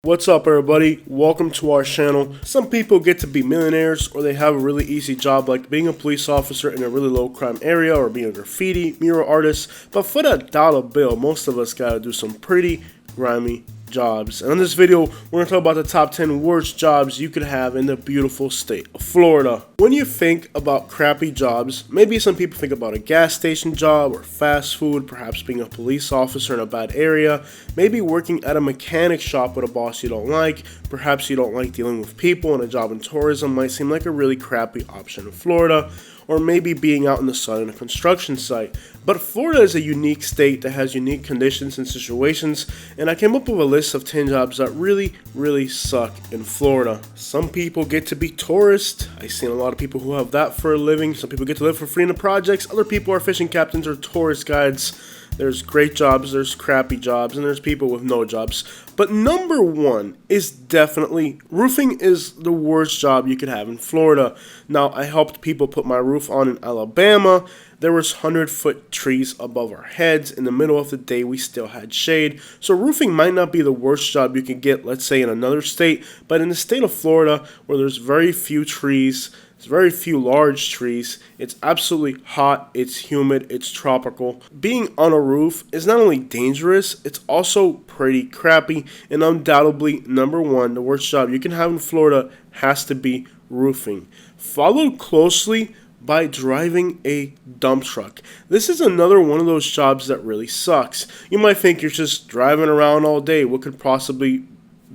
What's up, everybody? Welcome to our channel. Some people get to be millionaires, or they have a really easy job like being a police officer in a really low crime area or being a graffiti mural artist. But for that dollar bill, most of us gotta do some pretty grimy jobs. And in this video, we're gonna talk about the top 10 worst jobs you could have in the beautiful state of Florida. When you think about crappy jobs, maybe some people think about a gas station job or fast food, perhaps being a police officer in a bad area, maybe working at a mechanic shop with a boss you don't like, perhaps you don't like dealing with people, and a job in tourism might seem like a really crappy option in Florida, or maybe being out in the sun in a construction site. But Florida is a unique state that has unique conditions and situations, and I came up with a list of 10 jobs that really suck in Florida. Some people get to be tourists. I've seen a lot of people who have that for a living. Some people get to live for free in the projects. Other people are fishing captains or tourist guides. There's great jobs, there's crappy jobs, and there's people with no jobs. But number one is definitely roofing is the worst job you could have in Florida. Now, I helped people put my roof on in Alabama. There was 100-foot trees above our heads. In the middle of the day, we still had shade. So roofing might not be the worst job you can get, let's say, in another state. But in the state of Florida, where there's very few trees, there's very few large trees, it's absolutely hot, it's humid, it's tropical. Being on a roof is not only dangerous, it's also pretty crappy. And undoubtedly, number one, the worst job you can have in Florida has to be roofing. Followed closely by driving a dump truck. This is another one of those jobs that really sucks. You might think you're just driving around all day. What could possibly,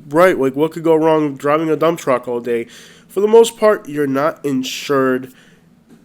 what could go wrong with driving a dump truck all day? For the most part, you're not insured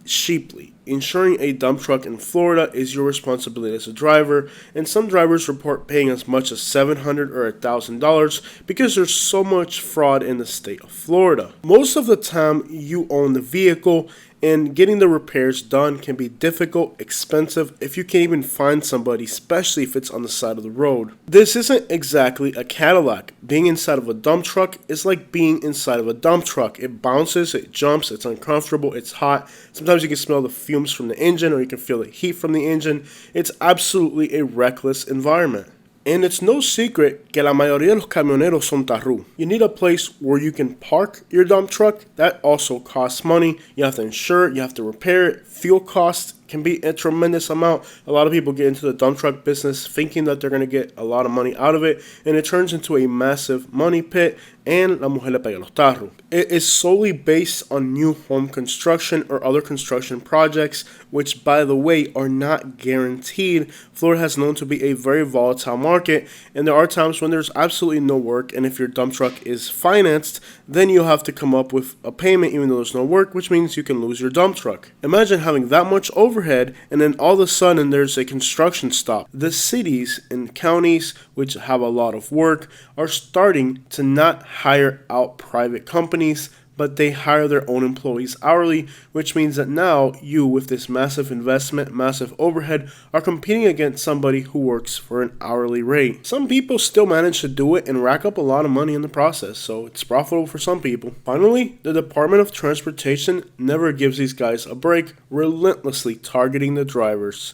cheaply. Insuring a dump truck in Florida is your responsibility as a driver, and some drivers report paying as much as $700 or $1,000 because there's so much fraud in the state of Florida. Most of the time, you own the vehicle, and getting the repairs done can be difficult, expensive, if you can't even find somebody, especially if it's on the side of the road. This isn't exactly a Cadillac. Being inside of a dump truck is like being inside of a dump truck. It bounces, it jumps, it's uncomfortable, it's hot. Sometimes you can smell the fumes from the engine, or you can feel the heat from the engine. It's absolutely a reckless environment. And it's no secret que la mayoría de los camioneros son tarru. You need a place where you can park your dump truck. That also costs money. You have to insure it, you have to repair it. Fuel costs can be a tremendous amount. A lot of people get into the dump truck business thinking that they're going to get a lot of money out of it, and it turns into a massive money pit, and la mujer le pega los tarros. It is solely based on new home construction or other construction projects, which, by the way, are not guaranteed. Florida has known to be a very volatile market, and there are times when there's absolutely no work, and if your dump truck is financed, then you'll have to come up with a payment even though there's no work, which means you can lose your dump truck. Imagine having that much overhead, and then all of a sudden there's a construction stop. The cities and counties, which have a lot of work, are starting to not hire out private companies, but they hire their own employees hourly, which means that now you, with this massive investment, massive overhead, are competing against somebody who works for an hourly rate. Some people still manage to do it and rack up a lot of money in the process, so it's profitable for some people. Finally, the Department of Transportation never gives these guys a break, relentlessly targeting the drivers.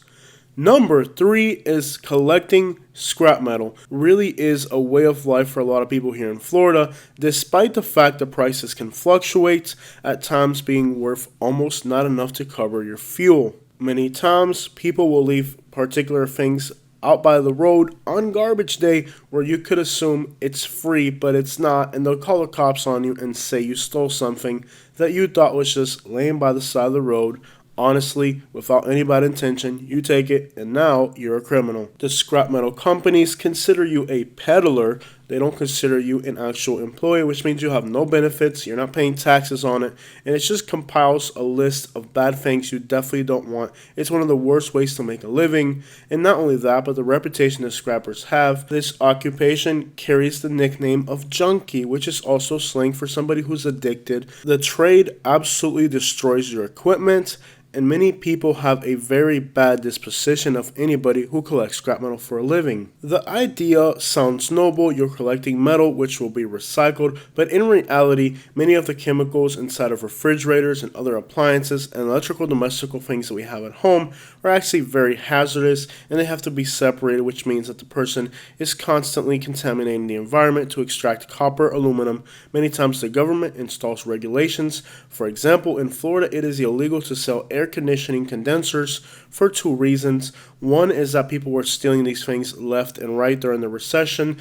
Number 3 is collecting scrap metal. Really is a way of life for a lot of people here in Florida, despite the fact the prices can fluctuate, at times being worth almost not enough to cover your fuel. Many times, people will leave particular things out by the road on garbage day where you could assume it's free, but it's not, and they'll call the cops on you and say you stole something that you thought was just laying by the side of the road. Honestly, without any bad intention, you take it, and now you're a criminal. The scrap metal companies consider you a peddler. They don't consider you an actual employee, which means you have no benefits, you're not paying taxes on it, and it just compiles a list of bad things you definitely don't want. It's one of the worst ways to make a living, and not only that, but the reputation that scrappers have. This occupation carries the nickname of junkie, which is also slang for somebody who's addicted. The trade absolutely destroys your equipment, and many people have a very bad disposition of anybody who collects scrap metal for a living. The idea sounds noble. You're collecting metal, which will be recycled, but in reality, many of the chemicals inside of refrigerators and other appliances and electrical domestical things that we have at home are actually very hazardous, and they have to be separated, which means that the person is constantly contaminating the environment to extract copper, aluminum. Many times the government installs regulations. For example, in Florida, it is illegal to sell air conditioning condensers for two reasons. One is that people were stealing these things left and right during the recession.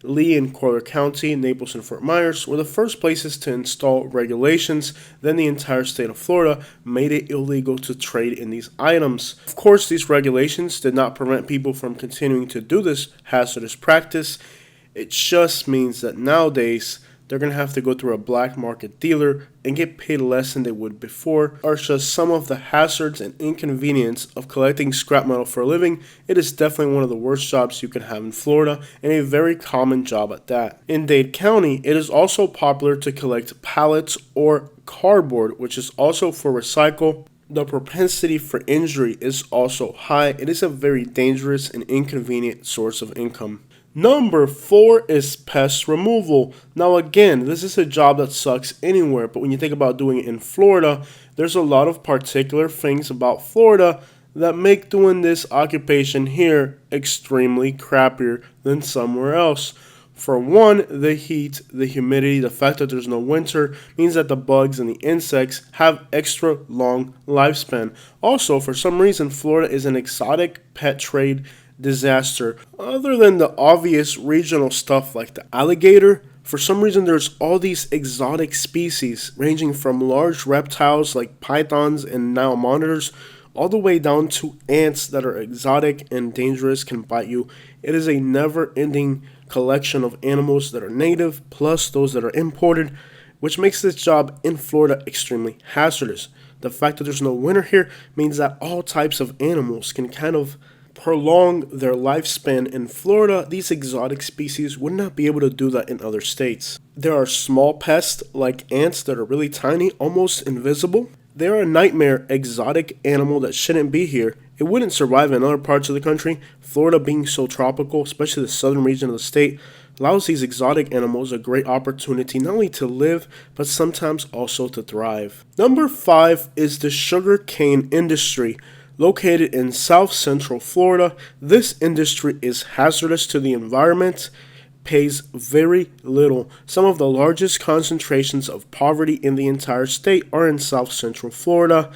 Lee and Collier County, Naples, and Fort Myers were the first places to install regulations. Then the entire state of Florida made it illegal to trade in these items. Of course, these regulations did not prevent people from continuing to do this hazardous practice. It just means that nowadays they're going to have to go through a black market dealer and get paid less than they would before. Are just some of the hazards and inconvenience of collecting scrap metal for a living. It is definitely one of the worst jobs you can have in Florida, and a very common job at that. In Dade County, it is also popular to collect pallets or cardboard, which is also for recycle. The propensity for injury is also high. It is a very dangerous and inconvenient source of income. Number 4 is pest removal. Now again, this is a job that sucks anywhere, but when you think about doing it in Florida, there's a lot of particular things about Florida that make doing this occupation here extremely crappier than somewhere else. For one, the heat, the humidity, the fact that there's no winter means that the bugs and the insects have extra long lifespan. Also, for some reason, Florida is an exotic pet trade disaster. Other than the obvious regional stuff like the alligator, for some reason there's all these exotic species ranging from large reptiles like pythons and Nile monitors all the way down to ants that are exotic and dangerous, can bite you. It is a never-ending collection of animals that are native plus those that are imported, which makes this job in Florida extremely hazardous. The fact that there's no winter here means that all types of animals can kind of prolong their lifespan. In Florida, these exotic species would not be able to do that in other states. There are small pests like ants that are really tiny, almost invisible. They are a nightmare exotic animal that shouldn't be here. It wouldn't survive in other parts of the country. Florida being so tropical, especially the southern region of the state, allows these exotic animals a great opportunity not only to live, but sometimes also to thrive. Number 5 is the sugar cane industry. Located in South Central Florida, this industry is hazardous to the environment, pays very little. Some of the largest concentrations of poverty in the entire state are in South Central Florida.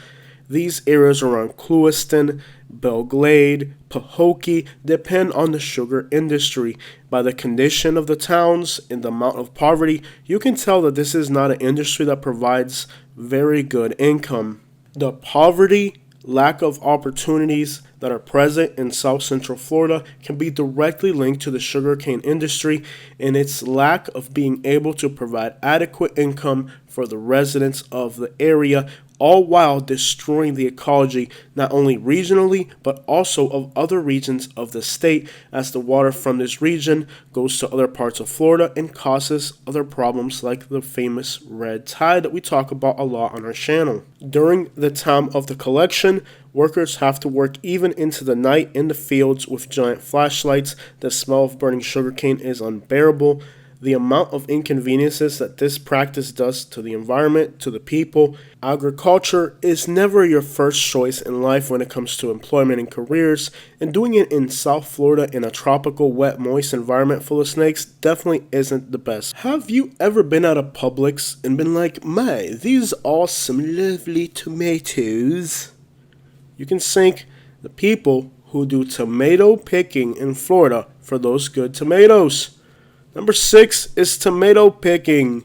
These areas around Clewiston, Belle Glade, Pahokee depend on the sugar industry. By the condition of the towns and the amount of poverty, you can tell that this is not an industry that provides very good income. The poverty, lack of opportunities that are present in South Central Florida can be directly linked to the sugarcane industry and its lack of being able to provide adequate income for the residents of the area, all while destroying the ecology not only regionally but also of other regions of the state, as the water from this region goes to other parts of Florida and causes other problems like the famous red tide that we talk about a lot on our channel. During the time of the collection, workers have to work even into the night in the fields with giant flashlights. The smell of burning sugarcane is unbearable. The amount of inconveniences that this practice does to the environment, to the people. Agriculture is never your first choice in life when it comes to employment and careers, and doing it in South Florida in a tropical, wet, moist environment full of snakes definitely isn't the best. Have you ever been at a Publix and been like, "My, these are some lovely tomatoes"? You can thank the people who do tomato picking in Florida for those good tomatoes. Number 6 is tomato picking.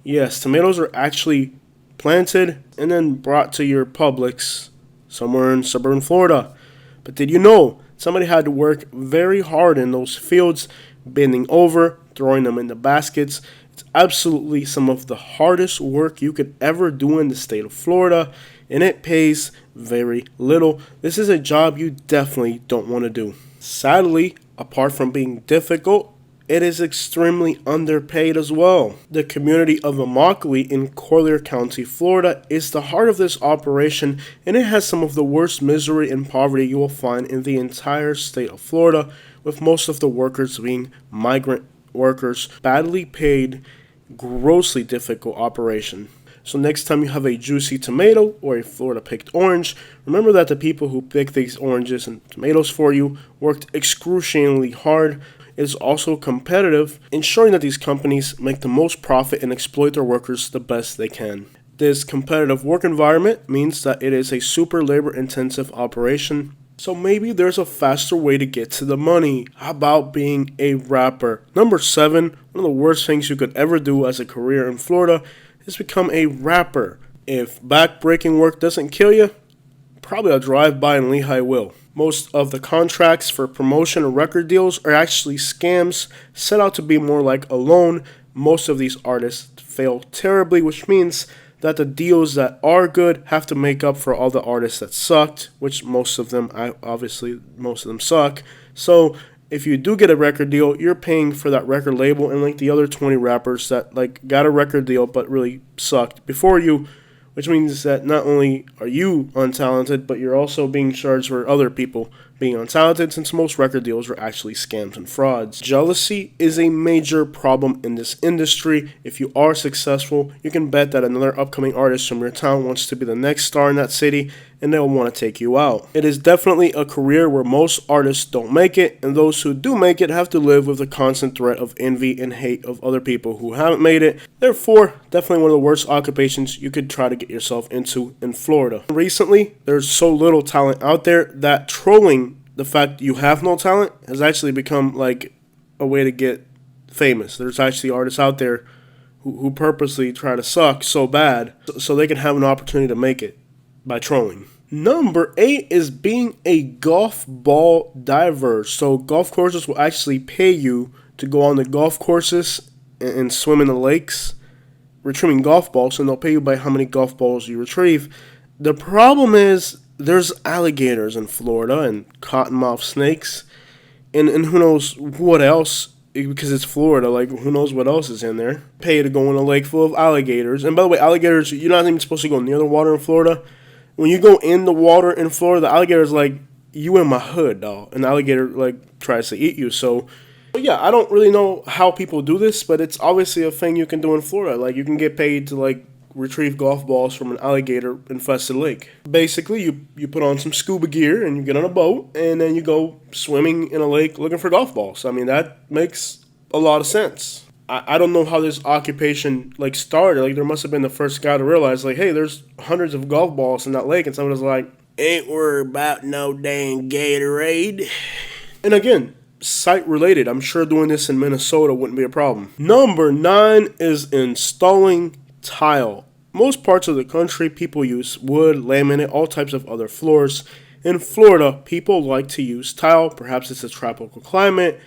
Yes, tomatoes are actually planted and then brought to your Publix somewhere in suburban Florida. But did you know somebody had to work very hard in those fields, bending over, throwing them in the baskets? It's absolutely some of the hardest work you could ever do in the state of Florida, and it pays very little. This is a job you definitely don't want to do. Sadly, apart from being difficult, it is extremely underpaid as well. The community of Immokalee in Collier County, Florida is the heart of this operation, and it has some of the worst misery and poverty you will find in the entire state of Florida, with most of the workers being migrant workers, badly paid, grossly difficult operation. So next time you have a juicy tomato or a Florida picked orange, remember that the people who picked these oranges and tomatoes for you worked excruciatingly hard. It is also competitive, ensuring that these companies make the most profit and exploit their workers the best they can. This competitive work environment means that it is a super labor intensive operation. So maybe there's a faster way to get to the money. How about being a rapper? Number 7, one of the worst things you could ever do as a career in Florida is become a rapper. If back-breaking work doesn't kill you, probably a drive-by in Lehigh will. Most of the contracts for promotion and record deals are actually scams set out to be more like a loan. Most of these artists fail terribly, which means that the deals that are good have to make up for all the artists that sucked, which most of them suck. So if you do get a record deal, you're paying for that record label and like the other 20 rappers that like got a record deal but really sucked before you, which means that not only are you untalented, but you're also being charged for other people being untalented, since most record deals are actually scams and frauds. Jealousy is a major problem in this industry. If you are successful, you can bet that another upcoming artist from your town wants to be the next star in that city, and they'll want to take you out. It is definitely a career where most artists don't make it, and those who do make it have to live with the constant threat of envy and hate of other people who haven't made it. Therefore, definitely one of the worst occupations you could try to get yourself into in Florida. Recently, there's so little talent out there that trolling the fact you have no talent has actually become like a way to get famous. There's actually artists out there who purposely try to suck so bad so they can have an opportunity to make it by trolling. Number 8 is being a golf ball diver. So golf courses will actually pay you to go on the golf courses and swim in the lakes, retrieving golf balls, and they'll pay you by how many golf balls you retrieve. The problem is there's alligators in Florida and cottonmouth snakes and who knows what else, because it's Florida, like who knows what else is in there. Pay to go in a lake full of alligators. And by the way, alligators, you're not even supposed to go near the water in Florida. When you go in the water in Florida, the alligator's like, you in my hood, dog. And the alligator like tries to eat you. So yeah, I don't really know how people do this, but it's obviously a thing you can do in Florida. Like you can get paid to like retrieve golf balls from an alligator infested lake. Basically, you put on some scuba gear and you get on a boat and then you go swimming in a lake looking for golf balls. I mean, that makes a lot of sense. I don't know how this occupation like started. Like there must have been the first guy to realize like, hey, there's hundreds of golf balls in that lake, and someone was like, ain't worried about no dang Gatorade. And again, site related, I'm sure doing this in Minnesota wouldn't be a problem. Number 9 is installing tile. Most parts of the country, people use wood, laminate, all types of other floors. In Florida, people like to use tile. Perhaps it's a tropical climate.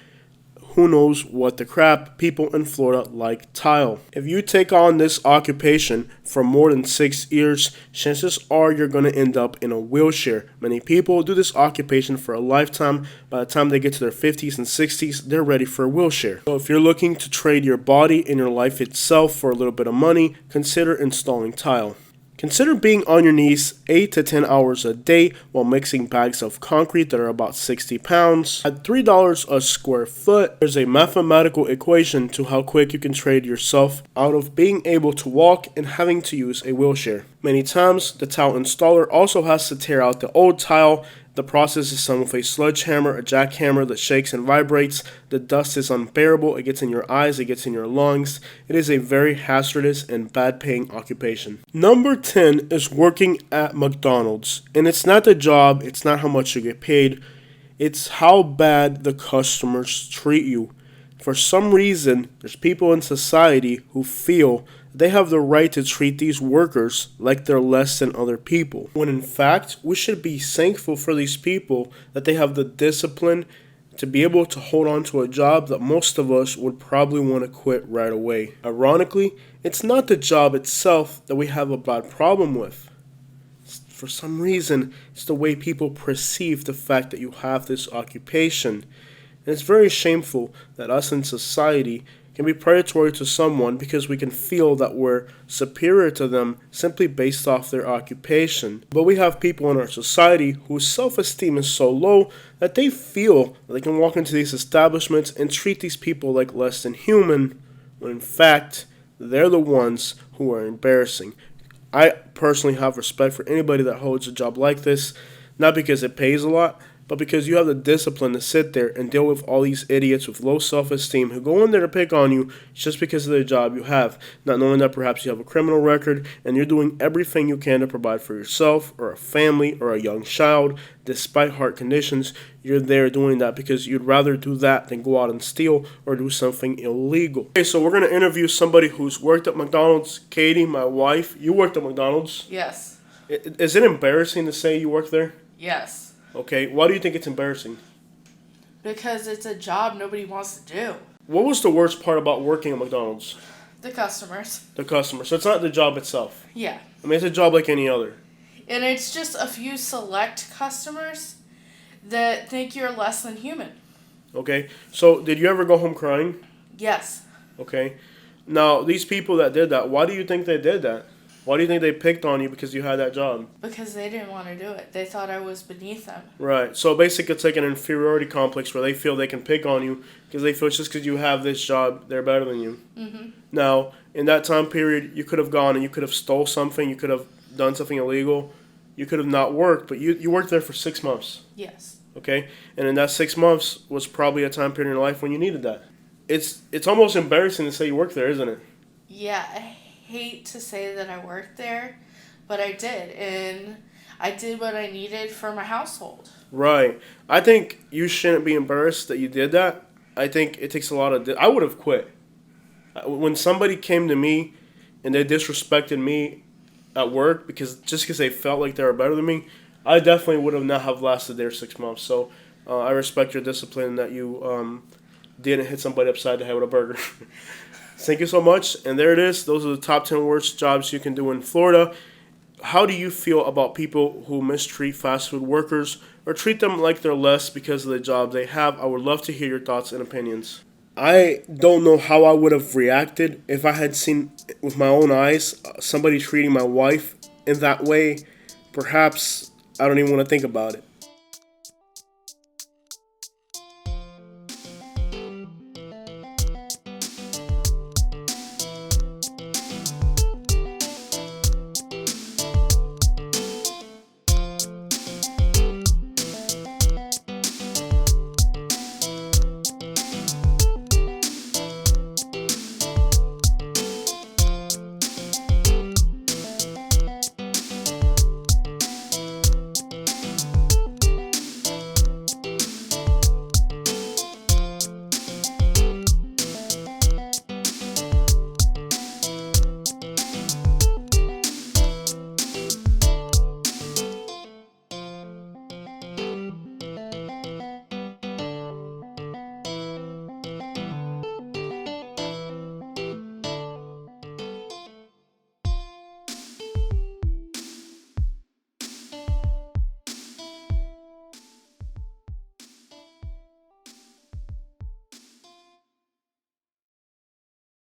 Who knows what the crap. People in Florida like tile. If you take on this occupation for more than 6 years, chances are you're going to end up in a wheelchair. Many people do this occupation for a lifetime. By the time they get to their 50s and 60s, they're ready for a wheelchair. So if you're looking to trade your body and your life itself for a little bit of money, consider installing tile. Consider being on your knees 8 to 10 hours a day while mixing bags of concrete that are about 60 pounds. At $3 a square foot, there's a mathematical equation to how quick you can trade yourself out of being able to walk and having to use a wheelchair. Many times, the tile installer also has to tear out the old tile. The process is done with a sledgehammer, a jackhammer that shakes and vibrates. The dust is unbearable. It gets in your eyes. It gets in your lungs. It is a very hazardous and bad-paying occupation. Number 10 is working at McDonald's. And it's not the job. It's not how much you get paid. It's how bad the customers treat you. For some reason, there's people in society who feel they have the right to treat these workers like they're less than other people. When in fact, we should be thankful for these people that they have the discipline to be able to hold on to a job that most of us would probably want to quit right away. Ironically, it's not the job itself that we have a bad problem with. For some reason, it's the way people perceive the fact that you have this occupation. And it's very shameful that us in society can be predatory to someone because we can feel that we're superior to them simply based off their occupation. But we have people in our society whose self-esteem is so low that they feel that they can walk into these establishments and treat these people like less than human, when in fact, they're the ones who are embarrassing. I personally have respect for anybody that holds a job like this, not because it pays a lot, but because you have the discipline to sit there and deal with all these idiots with low self-esteem who go in there to pick on you just because of the job you have, not knowing that perhaps you have a criminal record and you're doing everything you can to provide for yourself or a family or a young child. Despite heart conditions, you're there doing that because you'd rather do that than go out and steal or do something illegal. Okay, so we're going to interview somebody who's worked at McDonald's. Katie, my wife, you worked at McDonald's. Yes. Is it embarrassing to say you work there? Yes. Okay, why do you think it's embarrassing? Because it's a job nobody wants to do. What was the worst part about working at McDonald's? The customers. The customer. So it's not the job itself. Yeah. I mean, it's a job like any other. And it's just a few select customers that think you're less than human. Okay, so did you ever go home crying? Yes. Okay. Now, these people that did that, why do you think they did that? Why do you think they picked on you because you had that job? Because they didn't want to do it. They thought I was beneath them. Right. So basically it's like an inferiority complex where they feel they can pick on you because they feel just because you have this job, they're better than you. Mm-hmm. Now, in that time period, you could have gone and you could have stole something. You could have done something illegal. You could have not worked, but you worked there for 6 months. Yes. Okay? And in that 6 months was probably a time period in your life when you needed that. It's almost embarrassing to say you worked there, isn't it? Yeah, I hate to say that I worked there, but I did, and I did what I needed for my household. Right. I think you shouldn't be embarrassed that you did that. I think it takes a lot of... I would have quit. When somebody came to me and they disrespected me at work because they felt like they were better than me, I definitely would have not have lasted there 6 months. So I respect your discipline that you didn't hit somebody upside the head with a burger. Thank you so much. And there it is. Those are the top 10 worst jobs you can do in Florida. How do you feel about people who mistreat fast food workers or treat them like they're less because of the job they have? I would love to hear your thoughts and opinions. I don't know how I would have reacted if I had seen with my own eyes somebody treating my wife in that way. Perhaps I don't even want to think about it.